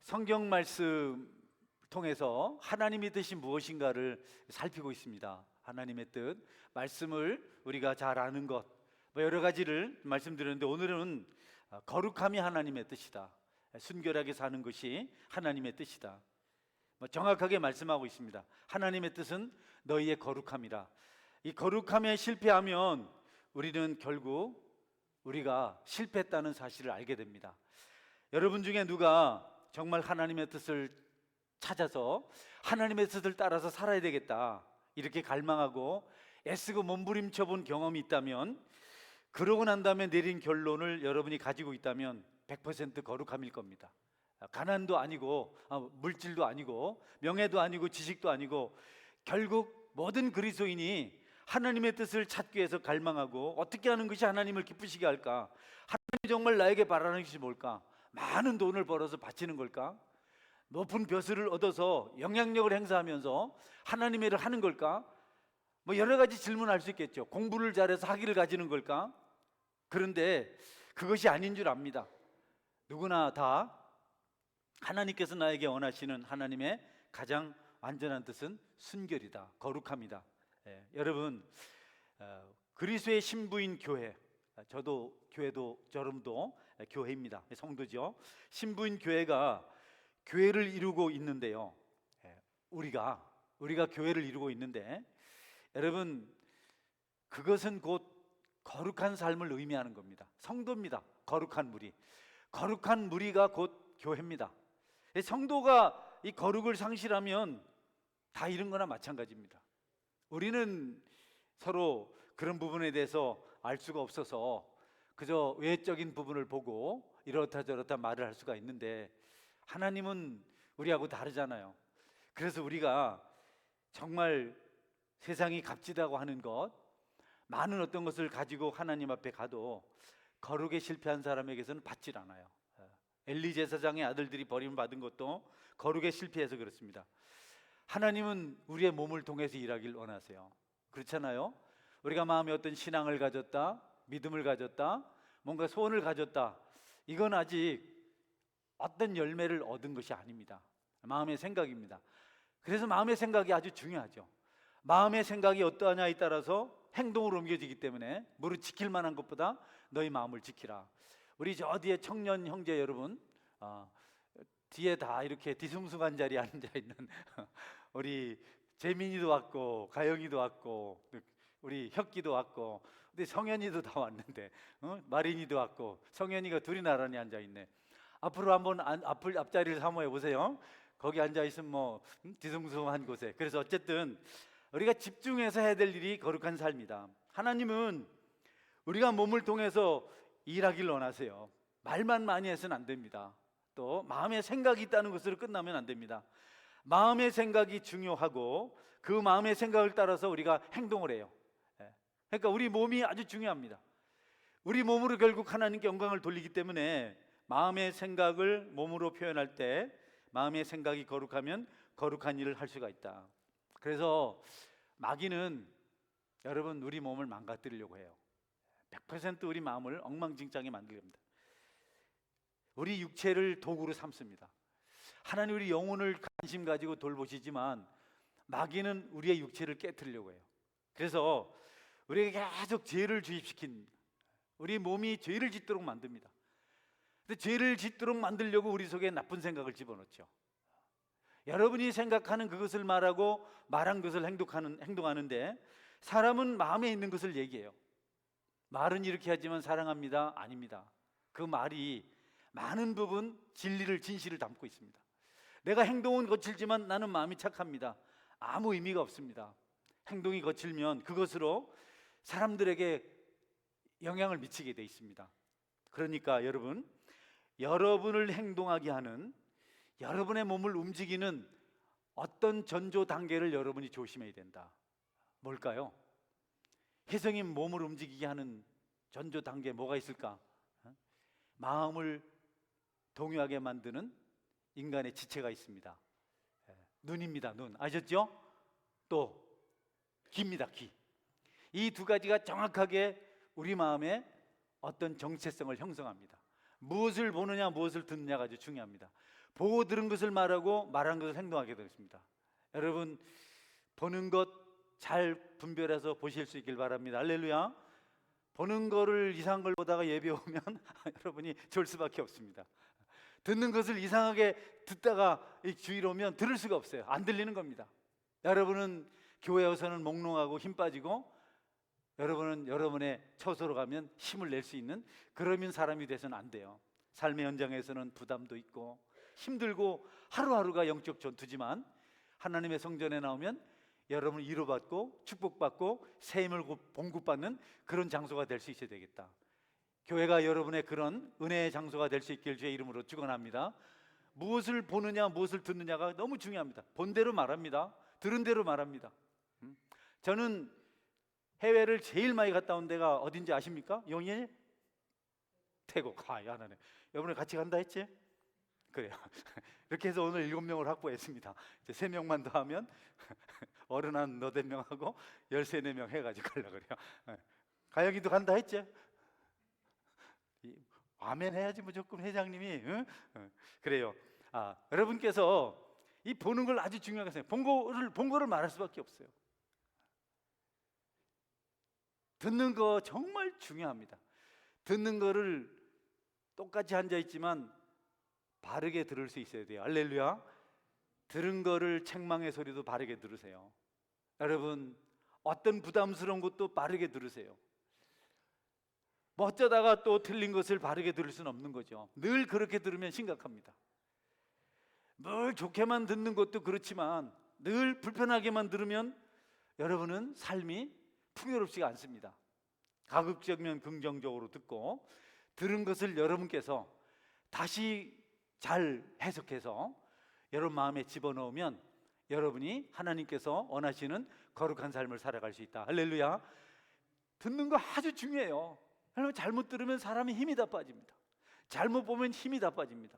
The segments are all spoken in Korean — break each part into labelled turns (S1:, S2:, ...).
S1: 성경 말씀 통해서 하나님의 뜻이 무엇인가를 살피고 있습니다. 하나님의 뜻, 말씀을 우리가 잘 아는 것, 여러 가지를 말씀드렸는데 오늘은 거룩함이 하나님의 뜻이다. 순결하게 사는 것이 하나님의 뜻이다. 정확하게 말씀하고 있습니다. 하나님의 뜻은 너희의 거룩함이라. 이 거룩함에 실패하면 우리는 결국 우리가 실패했다는 사실을 알게 됩니다. 여러분 중에 누가 정말 하나님의 뜻을 찾아서 하나님의 뜻을 따라서 살아야 되겠다 이렇게 갈망하고 애쓰고 몸부림쳐 본 경험이 있다면, 그러고 난 다음에 내린 결론을 여러분이 가지고 있다면 100% 거룩함일 겁니다. 가난도 아니고 물질도 아니고 명예도 아니고 지식도 아니고, 결국 모든 그리스도인이 하나님의 뜻을 찾기 위해서 갈망하고 어떻게 하는 것이 하나님을 기쁘시게 할까? 하나님이 정말 나에게 바라는 것이 뭘까? 많은 돈을 벌어서 바치는 걸까? 높은 벼슬을 얻어서 영향력을 행사하면서 하나님의 일을 하는 걸까? 여러 가지 질문할 수 있겠죠. 공부를 잘해서 학위를 가지는 걸까? 그런데 그것이 아닌 줄 압니다. 누구나 다 하나님께서 나에게 원하시는 하나님의 가장 완전한 뜻은 순결이다, 거룩함이다. 여러분, 그리스도의 신부인 교회, 저도 교회도 여러분도 교회입니다. 성도죠. 신부인 교회가 교회를 이루고 있는데요. 우리가 교회를 이루고 있는데, 여러분, 그것은 곧 거룩한 삶을 의미하는 겁니다. 성도입니다. 거룩한 무리가 곧 교회입니다. 성도가 이 거룩을 상실하면 다 잃은 거나 마찬가지입니다. 우리는 서로 그런 부분에 대해서 알 수가 없어서 그저 외적인 부분을 보고 이렇다 저렇다 말을 할 수가 있는데, 하나님은 우리하고 다르잖아요. 그래서 우리가 정말 세상이 값지다고 하는 것, 많은 어떤 것을 가지고 하나님 앞에 가도 거룩에 실패한 사람에게서는 받질 않아요. 엘리 제사장의 아들들이 버림을 받은 것도 거룩에 실패해서 그렇습니다. 하나님은 우리의 몸을 통해서 일하길 원하세요. 그렇잖아요. 우리가 마음에 어떤 신앙을 가졌다, 믿음을 가졌다, 뭔가 소원을 가졌다, 이건 아직 어떤 열매를 얻은 것이 아닙니다. 마음의 생각입니다. 그래서 마음의 생각이 아주 중요하죠. 마음의 생각이 어떠하냐에 따라서 행동으로 옮겨지기 때문에 무릇 지킬 만한 것보다 너희 마음을 지키라. 우리 저 뒤에 청년 형제 여러분, 뒤에 다 이렇게 뒤숭숭한 자리에 앉아 있는 우리 재민이도 왔고 가영이도 왔고 우리 혁기도 왔고, 근데 성현이도 다 왔는데 마린이도 왔고 성현이가 둘이 나란히 앉아 있네. 앞으로 한번 앞자리를 사모해 보세요. 거기 앉아 있으면 뒤숭숭한 곳에. 그래서 어쨌든 우리가 집중해서 해야 될 일이 거룩한 삶이다. 하나님은 우리가 몸을 통해서 일하길 원하세요. 말만 많이 해서는 안 됩니다. 또 마음의 생각이 있다는 것으로 끝나면 안 됩니다. 마음의 생각이 중요하고 그 마음의 생각을 따라서 우리가 행동을 해요. 그러니까 우리 몸이 아주 중요합니다. 우리 몸으로 결국 하나님께 영광을 돌리기 때문에 마음의 생각을 몸으로 표현할 때 마음의 생각이 거룩하면 거룩한 일을 할 수가 있다. 그래서 마귀는 여러분 우리 몸을 망가뜨리려고 해요. 100% 우리 마음을 엉망진창에 만들립니다. 우리 육체를 도구로 삼습니다. 하나님 우리 영혼을 관심 가지고 돌보시지만 마귀는 우리의 육체를 깨뜨리려고 해요. 그래서 우리에게 계속 죄를 주입시킨, 우리 몸이 죄를 짓도록 만듭니다. 근데 죄를 짓도록 만들려고 우리 속에 나쁜 생각을 집어넣죠. 여러분이 생각하는 그것을 말하고 말한 것을 행동하는데, 사람은 마음에 있는 것을 얘기해요. 말은 이렇게 하지만 사랑합니다, 아닙니다. 그 말이 많은 부분 진실을 담고 있습니다. 내가 행동은 거칠지만 나는 마음이 착합니다. 아무 의미가 없습니다. 행동이 거칠면 그것으로 사람들에게 영향을 미치게 돼 있습니다. 그러니까 여러분을 행동하게 하는, 여러분의 몸을 움직이는 어떤 전조 단계를 여러분이 조심해야 된다. 뭘까요? 혜성이 몸을 움직이게 하는 전조 단계 뭐가 있을까? 마음을 동요하게 만드는 인간의 지체가 있습니다. 눈입니다. 눈. 아셨죠? 또 귀입니다. 귀. 이 두 가지가 정확하게 우리 마음에 어떤 정체성을 형성합니다. 무엇을 보느냐 무엇을 듣느냐가 아주 중요합니다. 보고 들은 것을 말하고 말한 것을 행동하게 되겠습니다. 여러분, 보는 것 잘 분별해서 보실 수 있길 바랍니다. 할렐루야. 보는 거를 이상한 걸 보다가 예배 오면 여러분이 졸 수밖에 없습니다. 듣는 것을 이상하게 듣다가 주일 오면 들을 수가 없어요. 안 들리는 겁니다. 여러분은 교회 와서는 몽롱하고 힘 빠지고, 여러분은 여러분의 처소로 가면 힘을 낼 수 있는 그런 사람이 돼서는 안 돼요. 삶의 현장에서는 부담도 있고 힘들고 하루하루가 영적 전투지만, 하나님의 성전에 나오면 여러분을 위로받고 축복받고 새 힘을 공급받는 그런 장소가 될 수 있어야 되겠다. 교회가 여러분의 그런 은혜의 장소가 될 수 있길 주의 이름으로 축원합니다. 무엇을 보느냐 무엇을 듣느냐가 너무 중요합니다. 본 대로 말합니다. 들은 대로 말합니다. 저는 해외를 제일 많이 갔다 온 데가 어딘지 아십니까? 용인이? 태국. 안 하네. 여러분이 같이 간다 했지? 그래요. 이렇게 해서 오늘 7명을 확보했습니다. 이제 3명만 더 하면 어른 한 8명하고 13-14명 해가지고 가려고 그래요. 가영이도 간다 했지? 아멘 해야지 무조건 회장님이. 응? 그래요. 여러분께서 이 보는 걸 아주 중요하게 생각해요. 본 거를 말할 수밖에 없어요. 듣는 거 정말 중요합니다. 듣는 거를 똑같이 앉아 있지만 바르게 들을 수 있어야 돼요. 할렐루야. 들은 거를 책망의 소리도 바르게 들으세요. 여러분, 어떤 부담스러운 것도 바르게 들으세요. 뭐 어쩌다가 또 틀린 것을 바르게 들을 수는 없는 거죠. 늘 그렇게 들으면 심각합니다. 늘 좋게만 듣는 것도 그렇지만 늘 불편하게만 들으면 여러분은 삶이 풍요롭지가 않습니다. 가급적이면 긍정적으로 듣고, 들은 것을 여러분께서 다시 잘 해석해서 여러분 마음에 집어넣으면 여러분이 하나님께서 원하시는 거룩한 삶을 살아갈 수 있다. 할렐루야. 듣는 거 아주 중요해요. 여러분, 잘못 들으면 사람이 힘이 다 빠집니다. 잘못 보면 힘이 다 빠집니다.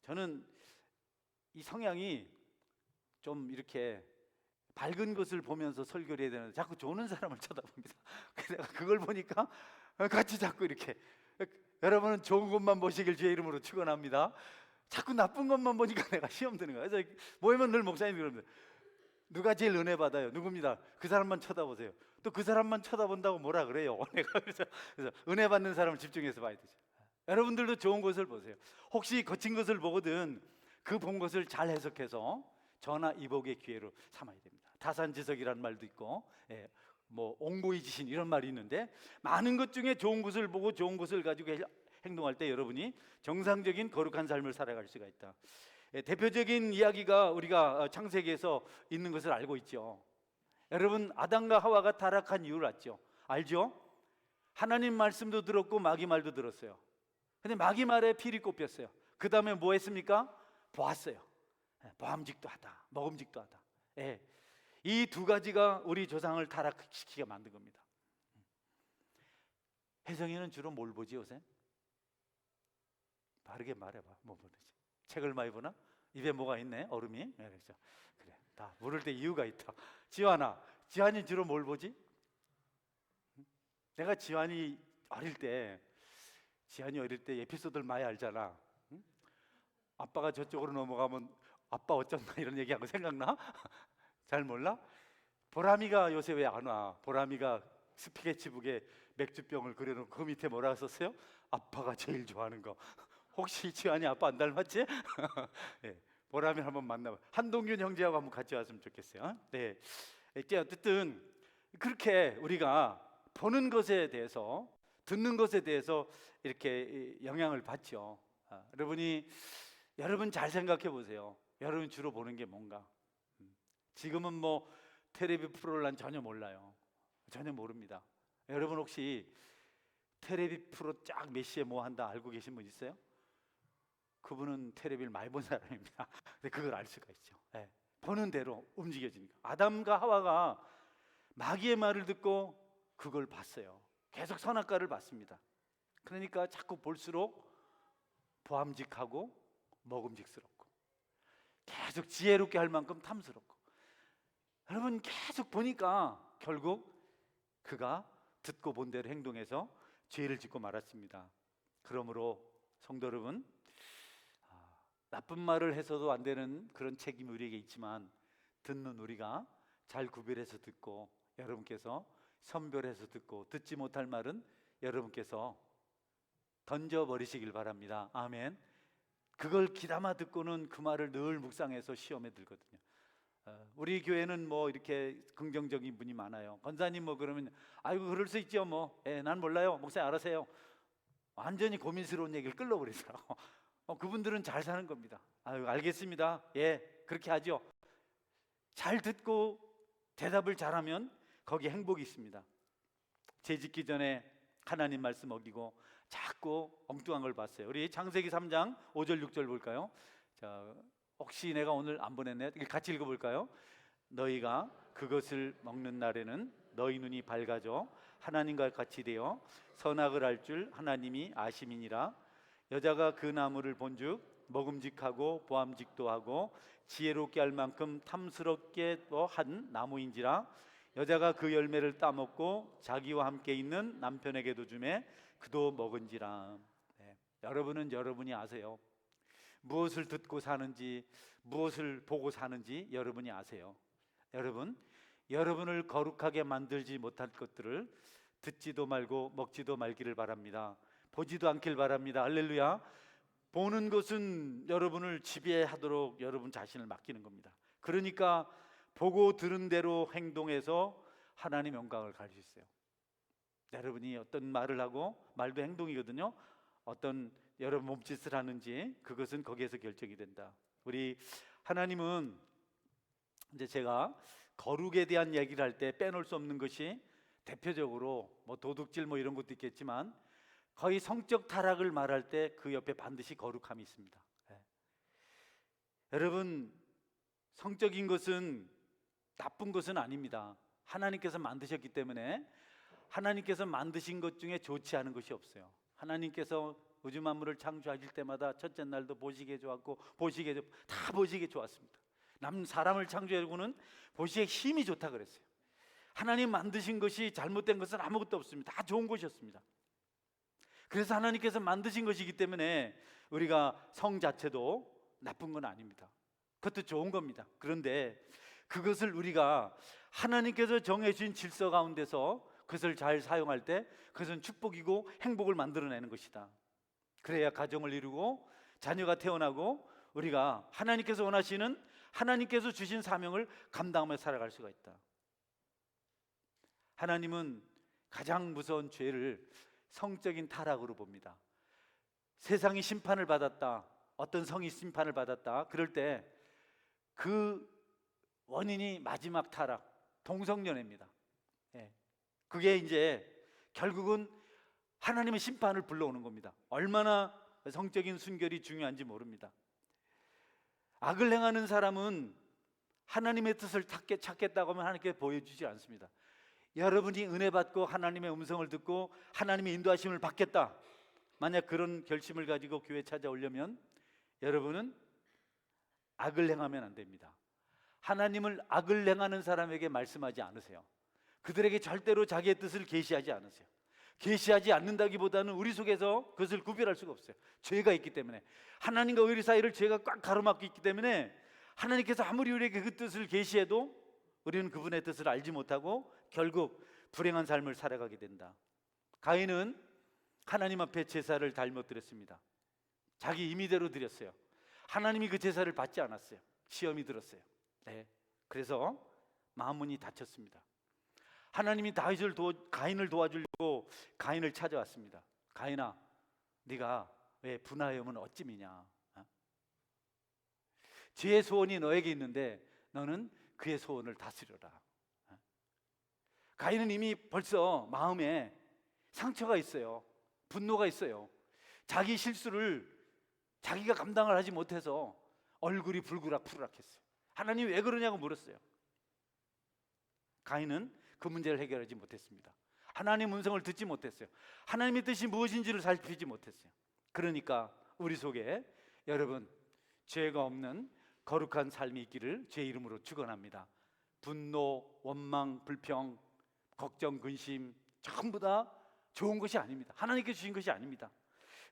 S1: 저는 이 성향이 좀 이렇게 밝은 것을 보면서 설교를 해야 되는데 자꾸 조는 사람을 쳐다봅니다. 그래서 그걸 보니까 같이 자꾸 이렇게, 여러분은 좋은 것만 보시길 주의 이름으로 축원합니다. 자꾸 나쁜 것만 보니까 내가 시험 드는 거예요. 그래서 모이면 늘 목사님이 그럽니다. 누가 제일 은혜 받아요? 누굽니다. 그 사람만 쳐다보세요. 또 그 사람만 쳐다본다고 뭐라 그래요? 내가 그래서 은혜 받는 사람을 집중해서 봐야 되죠. 여러분들도 좋은 것을 보세요. 혹시 거친 것을 보거든 그 본 것을 잘 해석해서 전화 이복의 기회로 삼아야 됩니다. 타산지석이라는 말도 있고, 뭐 옹고이지신 이런 말이 있는데, 많은 것 중에 좋은 것을 보고 좋은 것을 가지고 행동할 때 여러분이 정상적인 거룩한 삶을 살아갈 수가 있다. 대표적인 이야기가 우리가 창세기에서 있는 것을 알고 있죠. 여러분, 아담과 하와가 타락한 이유를 알죠? 하나님 말씀도 들었고 마귀 말도 들었어요. 근데 마귀 말에 피리 꼽혔어요. 그 다음에 뭐 했습니까? 보았어요. 보암직도 하다, 먹음직도 하다. 이 두 가지가 우리 조상을 타락시키게 만든 겁니다. 혜성이는 주로 뭘 보지 요새? 바르게 말해봐. 뭐 보는지. 책을 많이 보나? 입에 뭐가 있네? 얼음이? 그렇죠. 그래, 다 물을 때 이유가 있다. 지환이 주로 뭘 보지? 내가 지환이 어릴 때 에피소드를 많이 알잖아. 응? 아빠가 저쪽으로 넘어가면 아빠 어쩐다 이런 얘기하고 생각나? 잘 몰라? 보람이가 요새 왜 안 와? 보람이가 스피게치북에 맥주병을 그려놓고 그 밑에 뭐라고 썼어요? 아빠가 제일 좋아하는 거. 혹시 지환이 아빠 안 닮았지? 보람이 한번 만나봐. 한동균 형제하고 한번 같이 왔으면 좋겠어요. 어쨌든 그렇게 우리가 보는 것에 대해서, 듣는 것에 대해서 이렇게 영향을 받죠. 여러분 잘 생각해 보세요. 여러분 주로 보는 게 뭔가? 지금은 뭐 텔레비 프로를 난 전혀 몰라요. 전혀 모릅니다. 여러분 혹시 텔레비 프로 쫙 몇 시에 뭐 한다 알고 계신 분 있어요? 그분은 텔레비를 많이 본 사람입니다. 근데 그걸 알 수가 있죠. 보는 대로 움직여지니까. 아담과 하와가 마귀의 말을 듣고 그걸 봤어요. 계속 선악과를 봤습니다. 그러니까 자꾸 볼수록 보암직하고 먹음직스럽고 계속 지혜롭게 할 만큼 탐스럽고, 여러분 계속 보니까 결국 그가 듣고 본 대로 행동해서 죄를 짓고 말았습니다. 그러므로 성도 여러분, 나쁜 말을 해서도 안 되는 그런 책임이 우리에게 있지만 듣는 우리가 잘 구별해서 듣고, 여러분께서 선별해서 듣고, 듣지 못할 말은 여러분께서 던져버리시길 바랍니다. 아멘. 그걸 귀담아 듣고는 그 말을 늘 묵상해서 시험에 들거든요. 우리 교회는 뭐 이렇게 긍정적인 분이 많아요. 권사님 뭐 그러면 아이고 그럴 수 있죠 뭐. 난 몰라요. 목사님 알아세요. 완전히 고민스러운 얘기를 끌어버리더라고. 그분들은 잘 사는 겁니다. 아유 알겠습니다. 예 그렇게 하죠. 잘 듣고 대답을 잘하면 거기 행복이 있습니다. 재짓기 전에 하나님 말씀 어기고 자꾸 엉뚱한 걸 봤어요. 우리 창세기 3장 5절 6절 볼까요? 자, 혹시 내가 오늘 안 보냈네? 같이 읽어볼까요? 너희가 그것을 먹는 날에는 너희 눈이 밝아져 하나님과 같이 되어 선악을 알 줄 하나님이 아심이니라. 여자가 그 나무를 본즉 먹음직하고 보암직도 하고 지혜롭게 할 만큼 탐스럽게도 한 나무인지라. 여자가 그 열매를 따먹고 자기와 함께 있는 남편에게도 주매 그도 먹은지라. 여러분은 여러분이 아세요. 무엇을 듣고 사는지, 무엇을 보고 사는지 여러분이 아세요. 여러분을 거룩하게 만들지 못할 것들을 듣지도 말고 먹지도 말기를 바랍니다. 보지도 않길 바랍니다. 할렐루야. 보는 것은 여러분을 지배하도록 여러분 자신을 맡기는 겁니다. 그러니까 보고 들은 대로 행동해서 하나님 영광을 갈 수 있어요. 여러분이 어떤 말을 하고, 말도 행동이거든요. 어떤 여러분 몸짓을 하는지 그것은 거기에서 결정이 된다. 우리 하나님은 이제 제가 거룩에 대한 얘기를 할 때 빼놓을 수 없는 것이 대표적으로 뭐 도둑질 뭐 이런 것도 있겠지만 거의 성적 타락을 말할 때 그 옆에 반드시 거룩함이 있습니다. 여러분 성적인 것은 나쁜 것은 아닙니다. 하나님께서 만드셨기 때문에 하나님께서 만드신 것 중에 좋지 않은 것이 없어요. 하나님께서 우주 만물을 창조하실 때마다 첫째 날도 보시기에 좋았고 다 보시기에 좋았습니다. 사람을 창조하고는 보시기에 힘이 좋다 그랬어요. 하나님 만드신 것이 잘못된 것은 아무것도 없습니다. 다 좋은 것이었습니다. 그래서 하나님께서 만드신 것이기 때문에 우리가 성 자체도 나쁜 건 아닙니다. 그것도 좋은 겁니다. 그런데 그것을 우리가 하나님께서 정해주신 질서 가운데서 그것을 잘 사용할 때 그것은 축복이고 행복을 만들어내는 것이다. 그래야 가정을 이루고 자녀가 태어나고 우리가 하나님께서 원하시는, 하나님께서 주신 사명을 감당하며 살아갈 수가 있다. 하나님은 가장 무서운 죄를 성적인 타락으로 봅니다. 세상이 심판을 받았다, 어떤 성이 심판을 받았다, 그럴 때 그 원인이 마지막 타락, 동성연애입니다. 그게 이제 결국은 하나님의 심판을 불러오는 겁니다. 얼마나 성적인 순결이 중요한지 모릅니다. 악을 행하는 사람은 하나님의 뜻을 찾겠다고 하면 하나님께 보여주지 않습니다. 여러분이 은혜 받고 하나님의 음성을 듣고 하나님의 인도하심을 받겠다, 만약 그런 결심을 가지고 교회 찾아오려면 여러분은 악을 행하면 안 됩니다. 하나님을 악을 행하는 사람에게 말씀하지 않으세요. 그들에게 절대로 자기의 뜻을 계시하지 않으세요. 계시하지 않는다기보다는 우리 속에서 그것을 구별할 수가 없어요. 죄가 있기 때문에, 하나님과 우리 사이를 죄가 꽉 가로막고 있기 때문에 하나님께서 아무리 우리에게 그 뜻을 계시해도 우리는 그분의 뜻을 알지 못하고 결국 불행한 삶을 살아가게 된다. 가인은 하나님 앞에 제사를 잘못 드렸습니다. 자기 임의대로 드렸어요. 하나님이 그 제사를 받지 않았어요. 시험이 들었어요. 그래서 마음문이 닫혔습니다. 하나님이 가인을 도와주려고 가인을 찾아왔습니다. 가인아, 네가 왜 분하에 오면 어찌미냐? 죄의 소원이 너에게 있는데 너는 그의 소원을 다스려라. 가인은 이미 벌써 마음에 상처가 있어요. 분노가 있어요. 자기 실수를 자기가 감당을 하지 못해서 얼굴이 불그락불락했어요. 하나님 왜 그러냐고 물었어요. 가인은 그 문제를 해결하지 못했습니다. 하나님의 음성을 듣지 못했어요. 하나님의 뜻이 무엇인지를 살피지 못했어요. 그러니까 우리 속에 여러분 죄가 없는 거룩한 삶이 있기를 제 이름으로 축원합니다. 분노, 원망, 불평, 걱정, 근심 전부 다 좋은 것이 아닙니다. 하나님께 주신 것이 아닙니다.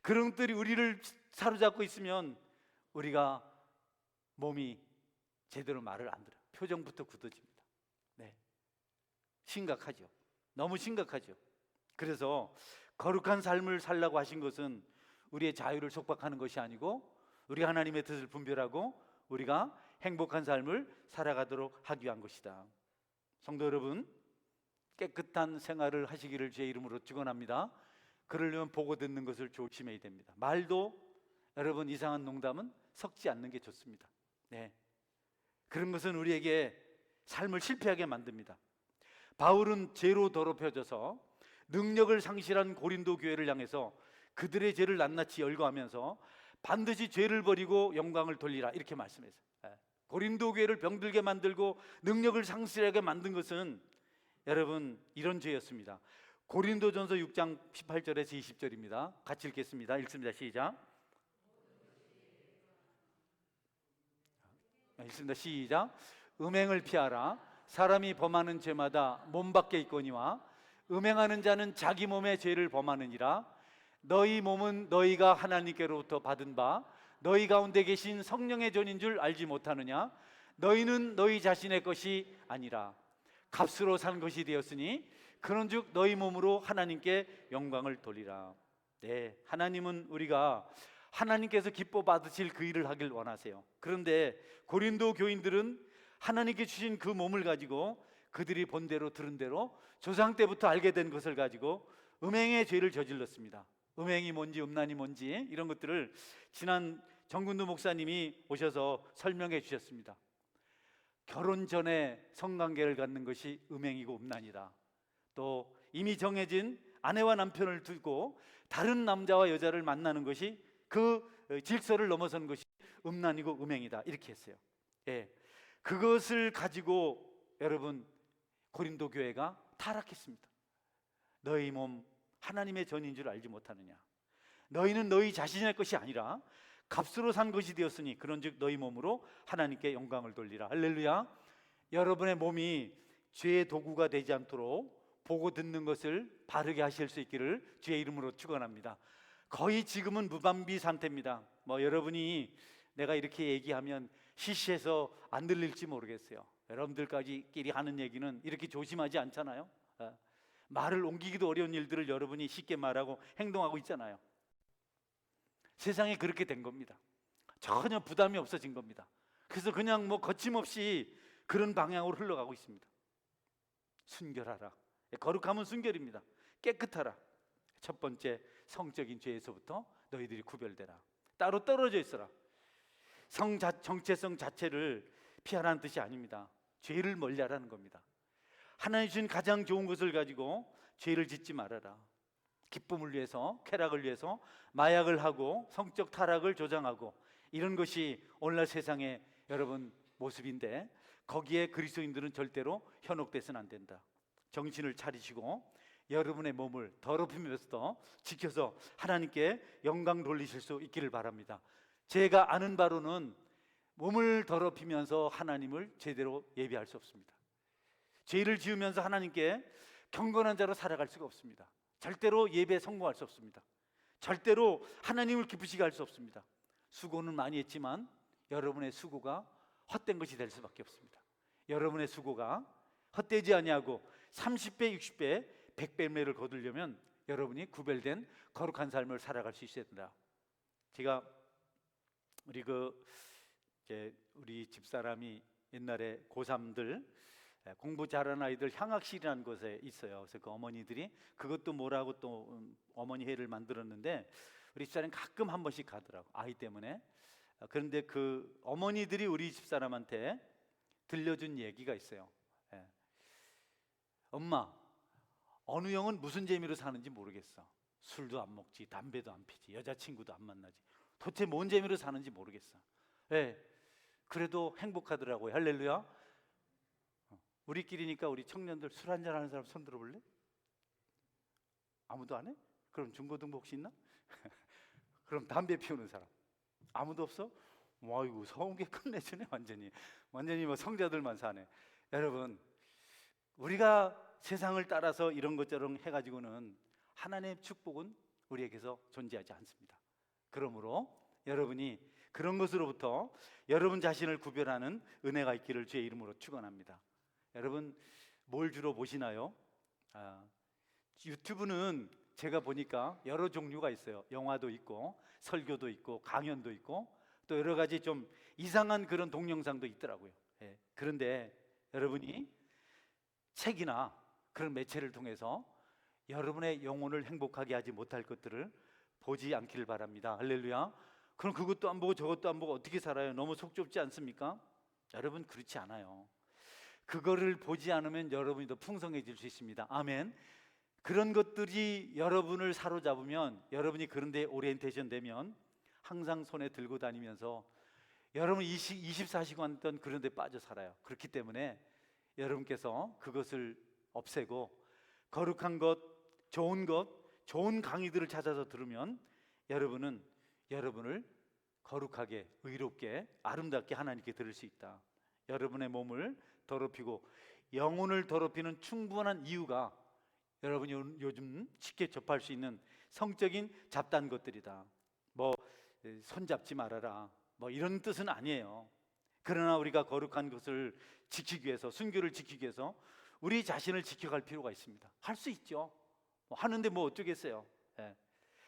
S1: 그런 것들이 우리를 사로잡고 있으면 우리가 몸이 제대로 말을 안 들어요. 표정부터 굳어집니다. 네, 심각하죠. 너무 심각하죠. 그래서 거룩한 삶을 살라고 하신 것은 우리의 자유를 속박하는 것이 아니고 우리 하나님의 뜻을 분별하고 우리가 행복한 삶을 살아가도록 하기 위한 것이다. 성도 여러분, 깨끗한 생활을 하시기를 주의 이름으로 축원합니다. 그러려면 보고 듣는 것을 조심해야 됩니다. 말도 여러분 이상한 농담은 섞지 않는 게 좋습니다. 네, 그런 것은 우리에게 삶을 실패하게 만듭니다. 바울은 죄로 더럽혀져서 능력을 상실한 고린도 교회를 향해서 그들의 죄를 낱낱이 열거하면서 반드시 죄를 버리고 영광을 돌리라 이렇게 말씀했어요. 고린도 교회를 병들게 만들고 능력을 상실하게 만든 것은 여러분 이런 죄였습니다. 고린도전서 6장 18절에서 20절입니다. 같이 읽겠습니다. 읽습니다. 시작. 읽습니다. 시작. 음행을 피하라. 사람이 범하는 죄마다 몸 밖에 있거니와 음행하는 자는 자기 몸의 죄를 범하느니라. 너희 몸은 너희가 하나님께로부터 받은 바 너희 가운데 계신 성령의 존인 줄 알지 못하느냐. 너희는 너희 자신의 것이 아니라 값으로 산 것이 되었으니 그런즉 너희 몸으로 하나님께 영광을 돌리라. 네, 하나님은 우리가 하나님께서 기뻐 받으실 그 일을 하길 원하세요. 그런데 고린도 교인들은 하나님께 주신 그 몸을 가지고 그들이 본 대로 들은 대로 조상 때부터 알게 된 것을 가지고 음행의 죄를 저질렀습니다. 음행이 뭔지 음란이 뭔지 이런 것들을 지난 정근도 목사님이 오셔서 설명해 주셨습니다. 결혼 전에 성관계를 갖는 것이 음행이고 음란이다. 또 이미 정해진 아내와 남편을 두고 다른 남자와 여자를 만나는 것이 그 질서를 넘어서는 것이 음란이고 음행이다 이렇게 했어요. 예, 그것을 가지고 여러분 고린도 교회가 타락했습니다. 너희 몸 하나님의 전인 줄 알지 못하느냐. 너희는 너희 자신의 것이 아니라 값으로 산 것이 되었으니 그런즉 너희 몸으로 하나님께 영광을 돌리라. 할렐루야. 여러분의 몸이 죄의 도구가 되지 않도록 보고 듣는 것을 바르게 하실 수 있기를 주의 이름으로 축원합니다. 거의 지금은 무방비 상태입니다. 여러분이 내가 이렇게 얘기하면 시시해서 안 들릴지 모르겠어요. 여러분들까지끼리 하는 얘기는 이렇게 조심하지 않잖아요. 말을 옮기기도 어려운 일들을 여러분이 쉽게 말하고 행동하고 있잖아요. 세상이 그렇게 된 겁니다. 전혀 부담이 없어진 겁니다. 그래서 그냥 거침없이 그런 방향으로 흘러가고 있습니다. 순결하라. 거룩함은 순결입니다. 깨끗하라. 첫 번째 성적인 죄에서부터 너희들이 구별되라. 따로 떨어져 있어라. 정체성 자체를 피하라는 뜻이 아닙니다. 죄를 멀리하라는 겁니다. 하나님 주신 가장 좋은 것을 가지고 죄를 짓지 말아라. 기쁨을 위해서, 쾌락을 위해서 마약을 하고 성적 타락을 조장하고 이런 것이 오늘날 세상의 여러분 모습인데 거기에 그리스도인들은 절대로 현혹돼서는 안 된다. 정신을 차리시고 여러분의 몸을 더럽히면서도 지켜서 하나님께 영광 돌리실 수 있기를 바랍니다. 제가 아는 바로는 몸을 더럽히면서 하나님을 제대로 예배할 수 없습니다. 죄를 지으면서 하나님께 경건한 자로 살아갈 수가 없습니다. 절대로 예배에 성공할 수 없습니다. 절대로 하나님을 기쁘시게 할 수 없습니다. 수고는 많이 했지만 여러분의 수고가 헛된 것이 될 수밖에 없습니다. 여러분의 수고가 헛되지 아니하고 30배, 60배, 100배를 거두려면 여러분이 구별된 거룩한 삶을 살아갈 수 있어야 된다. 제가 우리 집사람이 옛날에 고3들 공부 잘하는 아이들 향학실이라는 곳에 있어요. 그래서 그 어머니들이 그것도 뭐라고 또 어머니 회를 만들었는데 우리 집사람이 가끔 한 번씩 가더라고, 아이 때문에. 그런데 그 어머니들이 우리 집사람한테 들려준 얘기가 있어요. 엄마, 어느 형은 무슨 재미로 사는지 모르겠어. 술도 안 먹지, 담배도 안 피지, 여자친구도 안 만나지. 도대체 뭔 재미로 사는지 모르겠어. 그래도 행복하더라고요. 할렐루야. 우리끼리니까 우리 청년들 술 한잔 하는 사람 손 들어볼래? 아무도 안 해? 그럼 중고등부 혹시 있나? 그럼 담배 피우는 사람 아무도 없어? 와이고 성계 끝내주네. 완전히 성자들만 사네. 여러분, 우리가 세상을 따라서 이런 것처럼 해가지고는 하나님의 축복은 우리에게서 존재하지 않습니다. 그러므로 여러분이 그런 것으로부터 여러분 자신을 구별하는 은혜가 있기를 주의 이름으로 축원합니다. 여러분 뭘 주로 보시나요? 유튜브는 제가 보니까 여러 종류가 있어요. 영화도 있고 설교도 있고 강연도 있고 또 여러 가지 좀 이상한 그런 동영상도 있더라고요. 예. 그런데 여러분이 책이나 그런 매체를 통해서 여러분의 영혼을 행복하게 하지 못할 것들을 보지 않기를 바랍니다. 할렐루야. 그럼 그것도 안 보고 저것도 안 보고 어떻게 살아요? 너무 속 좁지 않습니까? 여러분 그렇지 않아요. 그거를 보지 않으면 여러분이 더 풍성해질 수 있습니다. 아멘. 그런 것들이 여러분을 사로잡으면, 여러분이 그런 데 오리엔테이션 되면 항상 손에 들고 다니면서 여러분 24시간 동안 그런 데 빠져 살아요. 그렇기 때문에 여러분께서 그것을 없애고 거룩한 것, 좋은 강의들을 찾아서 들으면 여러분은 여러분을 거룩하게, 의롭게, 아름답게 하나님께 드릴 수 있다. 여러분의 몸을 더럽히고 영혼을 더럽히는 충분한 이유가 여러분이 요즘 쉽게 접할 수 있는 성적인 잡다한 것들이다. 뭐 손잡지 말아라, 뭐 이런 뜻은 아니에요. 그러나 우리가 거룩한 것을 지키기 위해서, 순교를 지키기 위해서 우리 자신을 지켜갈 필요가 있습니다. 할 수 있죠. 하는데 뭐 어쩌겠어요. 예.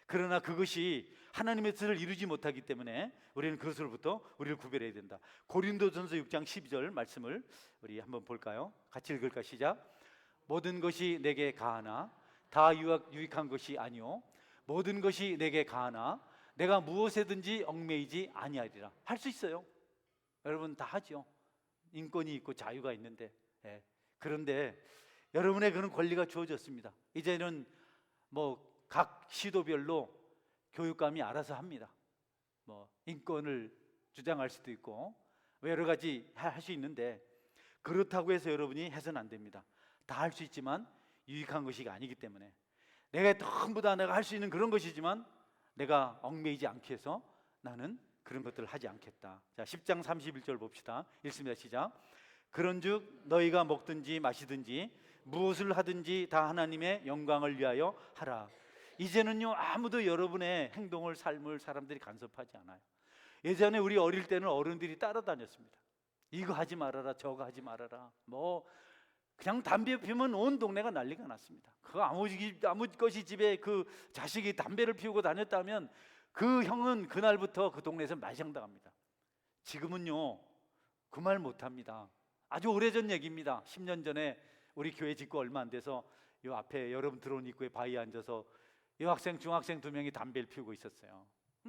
S1: 그러나 그것이 하나님의 뜻을 이루지 못하기 때문에 우리는 그것으로부터 우리를 구별해야 된다. 고린도전서 6장 12절 말씀을 우리 한번 볼까요? 같이 읽을까? 시작. 모든 것이 내게 가하나 다 유익한 것이 아니요 모든 것이 내게 가하나 내가 무엇에든지 얽매이지 아니하리라. 할 수 있어요. 여러분 다 하죠. 인권이 있고 자유가 있는데. 예. 그런데 여러분의 그런 권리가 주어졌습니다. 이제는 뭐 각 시도별로 교육감이 알아서 합니다. 뭐 인권을 주장할 수도 있고 여러 가지 할 수 있는데, 그렇다고 해서 여러분이 해서는 안 됩니다. 다 할 수 있지만 유익한 것이 아니기 때문에, 내가 전부 다 내가 할 수 있는 그런 것이지만 내가 얽매이지 않게 해서 나는 그런 것들을 하지 않겠다. 자, 10장 31절 봅시다. 읽습니다. 시작. 그런즉 너희가 먹든지 마시든지 무엇을 하든지 다 하나님의 영광을 위하여 하라. 이제는요 아무도 여러분의 행동을, 삶을 사람들이 간섭하지 않아요. 예전에 우리 어릴 때는 어른들이 따라다녔습니다. 이거 하지 말아라, 저거 하지 말아라. 뭐 그냥 담배 피우면 온 동네가 난리가 났습니다. 그 아무 것이 집에 그 자식이 담배를 피우고 다녔다면 그 형은 그날부터 그 동네에서 말장당합니다. 지금은요 그 말 못합니다. 아주 오래전 얘기입니다. 10년 전에 우리 교회 짓고 얼마 안 돼서 요 앞에 여러분 들어온 입구에 바위에 앉아서 여학생, 중학생 2명이 담배를 피우고 있었어요.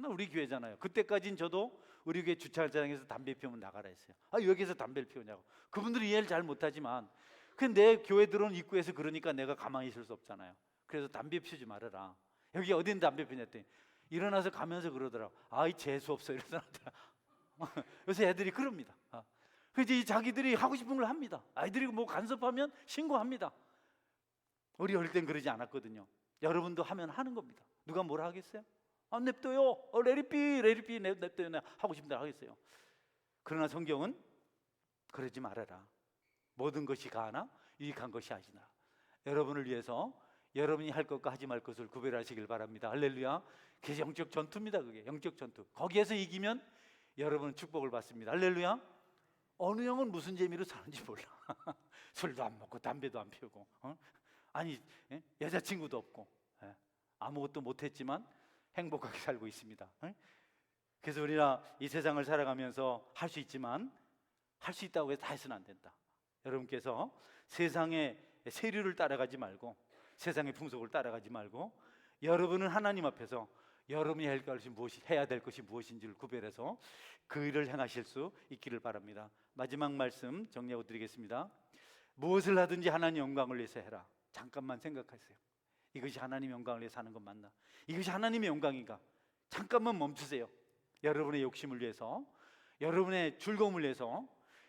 S1: 우리 교회잖아요. 그때까진 저도 우리 교회 주차장에서 담배 피우면 나가라 했어요. 여기서 담배를 피우냐고. 그분들이 이해를 잘 못하지만 내 교회 들어온 입구에서 그러니까 내가 가만히 있을 수 없잖아요. 그래서 담배 피우지 말아라. 여기 어딘 담배 피우냐 했더니 일어나서 가면서 그러더라고. 이 재수 없어 이러더라고요. 요새 애들이 그럽니다. 그래서 자기들이 하고 싶은 걸 합니다. 아이들이 뭐 간섭하면 신고합니다. 우리 어릴 땐 그러지 않았거든요. 여러분도 하면 하는 겁니다. 누가 뭐라 하겠어요? 냅둬요. 레리피 냅둬요. 하고 싶은 대로 하겠어요. 그러나 성경은 그러지 말아라. 모든 것이 가하나 유익한 것이 아니라. 여러분을 위해서 여러분이 할 것과 하지 말 것을 구별하시길 바랍니다. 할렐루야. 그게 영적 전투입니다. 그게 영적 전투. 거기에서 이기면 여러분은 축복을 받습니다. 할렐루야. 어느 형은 무슨 재미로 사는지 몰라. 술도 안 먹고 담배도 안 피우고 여자친구도 없고 아무것도 못했지만 행복하게 살고 있습니다. 그래서 우리가 이 세상을 살아가면서 할 수 있지만 할 수 있다고 해서 다 해서는 안 된다. 여러분께서 세상의 세류를 따라가지 말고 세상의 풍속을 따라가지 말고 여러분은 하나님 앞에서 여러분이 해야 될 것이 무엇인지를 구별해서 그 일을 행하실 수 있기를 바랍니다. 마지막 말씀 정리하고 드리겠습니다. 무엇을 하든지 하나님 영광을 위해서 해라. 잠깐만 생각하세요. 이것이 하나님 영광을 위해서 하는 건 맞나? 이것이 하나님의 영광인가? 잠깐만 멈추세요. 여러분의 욕심을 위해서, 여러분의 즐거움을 위해서,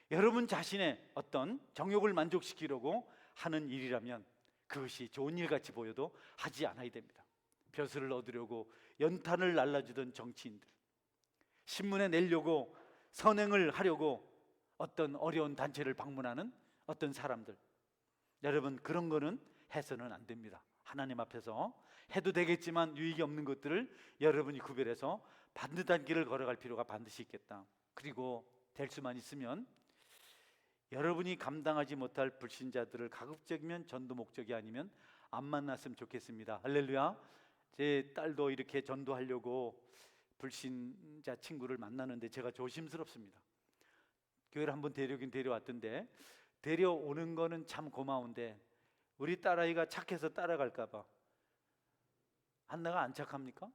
S1: 여러분 자신의 어떤 정욕을 만족시키려고 하는 일이라면 그것이 좋은 일같이 보여도 하지 않아야 됩니다. 벼슬을 얻으려고 연탄을 날라주던 정치인들, 신문에 내려고 선행을 하려고 어떤 어려운 단체를 방문하는 어떤 사람들, 여러분 그런 거는 해서는 안 됩니다. 하나님 앞에서 해도 되겠지만 유익이 없는 것들을 여러분이 구별해서 반듯한 길을 걸어갈 필요가 반드시 있겠다. 그리고 될 수만 있으면 여러분이 감당하지 못할 불신자들을 가급적이면 전도 목적이 아니면 안 만났으면 좋겠습니다. 할렐루야. 제 딸도 이렇게 전도하려고 불신자 친구를 만나는데 제가 조심스럽습니다. 교회를 한번 데려오긴 데려왔던데, 데려오는 거는 참 고마운데 우리 딸아이가 착해서 따라갈까 봐. 한나가 안 착합니까?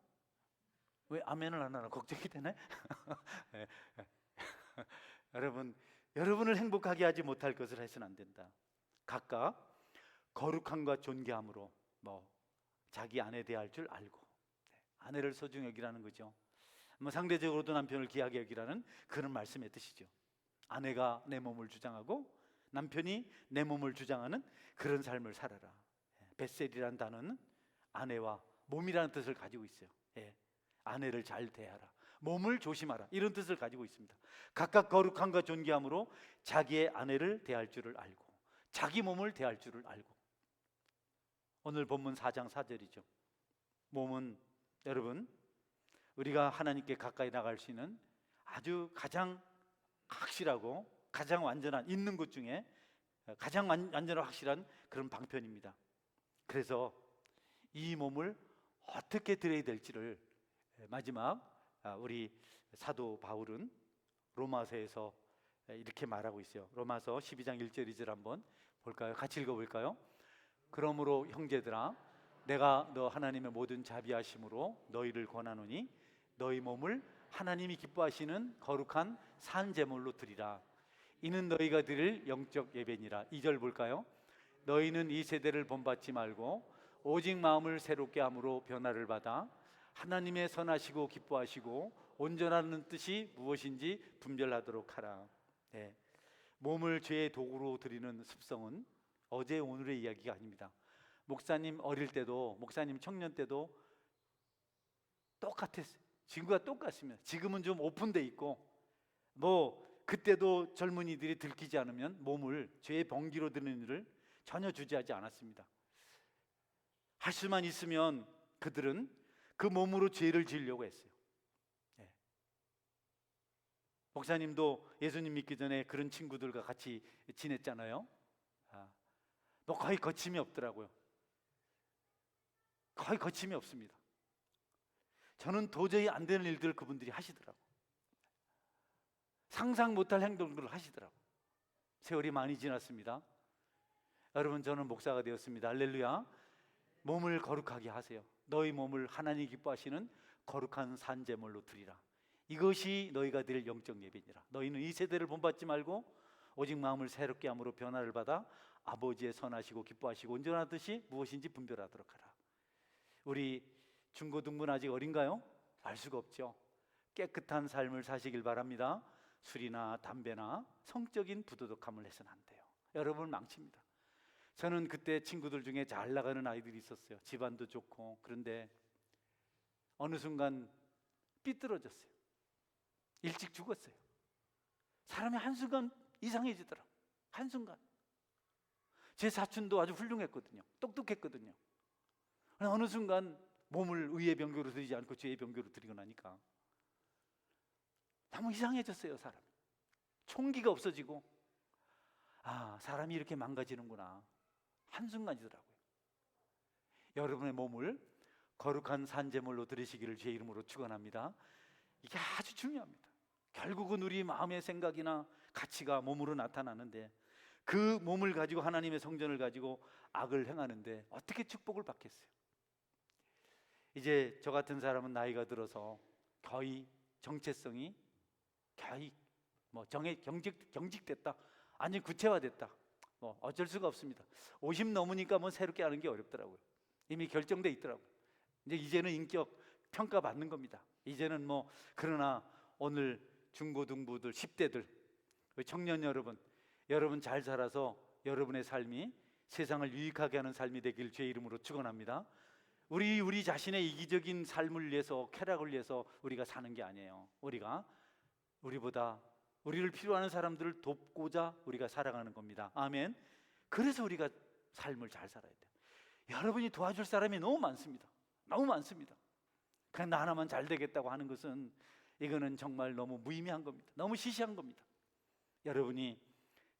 S1: 왜 아멘을 안 하나 걱정이 되네. 예, 예. 여러분을 행복하게 하지 못할 것을 해서는 안 된다. 각각 거룩함과 존귀함으로 자기 아내에 대할 줄 알고, 아내를 소중히 여기라는 거죠. 상대적으로도 남편을 귀하게 여기라는 그런 말씀의 뜻이죠. 아내가 내 몸을 주장하고 남편이 내 몸을 주장하는 그런 삶을 살아라. 베셀이라는 단어는 아내와 몸이라는 뜻을 가지고 있어요. 아내를 잘 대하라, 몸을 조심하라, 이런 뜻을 가지고 있습니다. 각각 거룩함과 존귀함으로 자기의 아내를 대할 줄을 알고 자기 몸을 대할 줄을 알고. 오늘 본문 4장 4절이죠. 몸은 여러분, 우리가 하나님께 가까이 나갈 수 있는 아주 가장 확실하고 가장 완전한, 있는 것 중에 가장 완전하고 확실한 그런 방편입니다. 그래서 이 몸을 어떻게 드려야 될지를 마지막 우리 사도 바울은 로마서에서 이렇게 말하고 있어요. 로마서 12장 1절 2절 한번 볼까요? 같이 읽어볼까요? 그러므로 형제들아, 내가 너 하나님의 모든 자비하심으로 너희를 권하노니 너희 몸을 하나님이 기뻐하시는 거룩한 산 제물로 드리라. 이는 너희가 드릴 영적 예배니라. 2절 볼까요? 너희는 이 세대를 본받지 말고 오직 마음을 새롭게 함으로 변화를 받아 하나님의 선하시고 기뻐하시고 온전하는 뜻이 무엇인지 분별하도록 하라. 몸을 죄의 도구로 드리는 습성은 어제 오늘의 이야기가 아닙니다. 목사님 어릴 때도, 목사님 청년 때도 똑같았어요. 지금과 똑같습니다. 지금은 좀 오픈돼 있고, 그때도 젊은이들이 들키지 않으면 몸을 죄의 번기로 드리는 일을 전혀 주저하지 않았습니다. 할 수만 있으면 그들은 그 몸으로 죄를 지으려고 했어요. 목사님도 예수님 믿기 전에 그런 친구들과 같이 지냈잖아요. 거의 거침이 없더라고요. 거의 거침이 없습니다. 저는 도저히 안 되는 일들을 그분들이 하시더라고요. 상상 못할 행동들을 하시더라고요. 세월이 많이 지났습니다. 여러분, 저는 목사가 되었습니다. 할렐루야. 몸을 거룩하게 하세요. 너희 몸을 하나님 기뻐하시는 거룩한 산제물로 드리라. 이것이 너희가 드릴 영적 예배니라. 너희는 이 세대를 본받지 말고 오직 마음을 새롭게 함으로 변화를 받아 아버지의 선하시고 기뻐하시고 온전한 뜻이 무엇인지 분별하도록 하라. 우리 중고등부는 아직 어린가요? 알 수가 없죠. 깨끗한 삶을 사시길 바랍니다. 술이나 담배나 성적인 부도덕함을 해서는 안 돼요. 여러분을 망칩니다. 저는 그때 친구들 중에 잘 나가는 아이들이 있었어요. 집안도 좋고. 그런데 어느 순간 삐뚤어졌어요. 일찍 죽었어요. 사람이 한순간 이상해지더라고요. 한순간. 제 사촌도 아주 훌륭했거든요. 똑똑했거든요. 어느 순간 몸을 의의 병교로 드리지 않고 죄의 병교로 드리고 나니까 너무 이상해졌어요. 사람이. 총기가 없어지고, 사람이 이렇게 망가지는구나, 한순간이더라고요. 여러분의 몸을 거룩한 산제물로 드리시기를 제 이름으로 축원합니다. 이게 아주 중요합니다. 결국은 우리 마음의 생각이나 가치가 몸으로 나타나는데, 그 몸을 가지고 하나님의 성전을 가지고 악을 행하는데 어떻게 축복을 받겠어요? 이제 저 같은 사람은 나이가 들어서 거의 정체성이 거의 경직됐다, 아니 구체화됐다, 어쩔 수가 없습니다. 50 넘으니까 새롭게 하는 게 어렵더라고요. 이미 결정돼 있더라고요. 이제는 인격 평가 받는 겁니다. 이제는 그러나 오늘 중고등부들, 10대들, 청년 여러분 잘 살아서 여러분의 삶이 세상을 유익하게 하는 삶이 되길 주의 이름으로 축원합니다. 우리 자신의 이기적인 삶을 위해서, 쾌락을 위해서 우리가 사는 게 아니에요. 우리보다 우리를 필요하는 사람들을 돕고자 우리가 살아가는 겁니다. 아멘. 그래서 우리가 삶을 잘 살아야 돼요. 여러분이 도와줄 사람이 너무 많습니다. 너무 많습니다. 그냥 나 하나만 잘 되겠다고 하는 것은 이거는 정말 너무 무의미한 겁니다. 너무 시시한 겁니다. 여러분이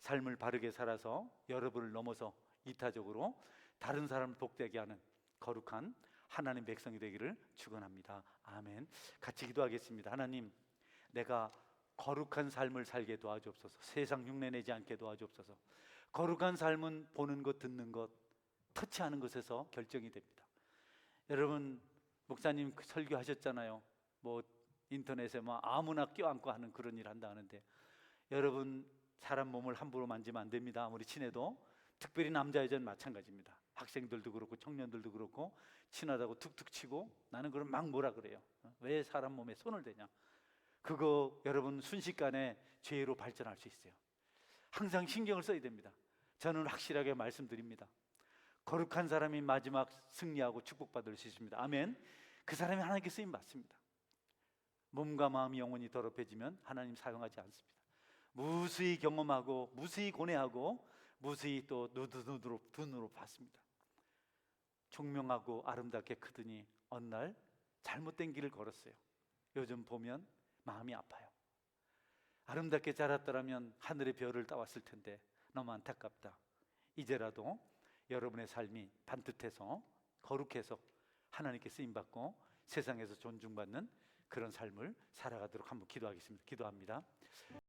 S1: 삶을 바르게 살아서 여러분을 넘어서 이타적으로 다른 사람을 복되게 하는 거룩한 하나님 백성이 되기를 축원합니다. 아멘. 같이 기도하겠습니다. 하나님, 내가 거룩한 삶을 살게 도와주옵소서. 세상 흉내내지 않게 도와주옵소서. 거룩한 삶은 보는 것, 듣는 것, 터치하는 것에서 결정이 됩니다. 여러분, 목사님 설교하셨잖아요. 뭐 인터넷에 뭐 아무나 껴안고 하는 그런 일 한다 하는데, 여러분, 사람 몸을 함부로 만지면 안 됩니다. 아무리 친해도. 특별히 남자 여자는 마찬가지입니다. 학생들도 그렇고 청년들도 그렇고 친하다고 툭툭 치고, 나는 그럼 막 뭐라 그래요. 왜 사람 몸에 손을 대냐. 그거 여러분 순식간에 죄로 발전할 수 있어요. 항상 신경을 써야 됩니다. 저는 확실하게 말씀드립니다. 거룩한 사람이 마지막 승리하고 축복받을 수 있습니다. 아멘. 그 사람이 하나님께 쓰임 받습니다. 몸과 마음이 영원히 더럽혀지면 하나님 사용하지 않습니다. 무수히 경험하고 무수히 고뇌하고 무수히 또 눈으로 봤습니다. 총명하고 아름답게 크더니 어느 날 잘못된 길을 걸었어요. 요즘 보면 마음이 아파요. 아름답게 자랐더라면 하늘의 별을 따왔을 텐데 너무 안타깝다. 이제라도 여러분의 삶이 반듯해서 거룩해서 하나님께 쓰임받고 세상에서 존중받는 그런 삶을 살아가도록 한번 기도하겠습니다. 기도합니다.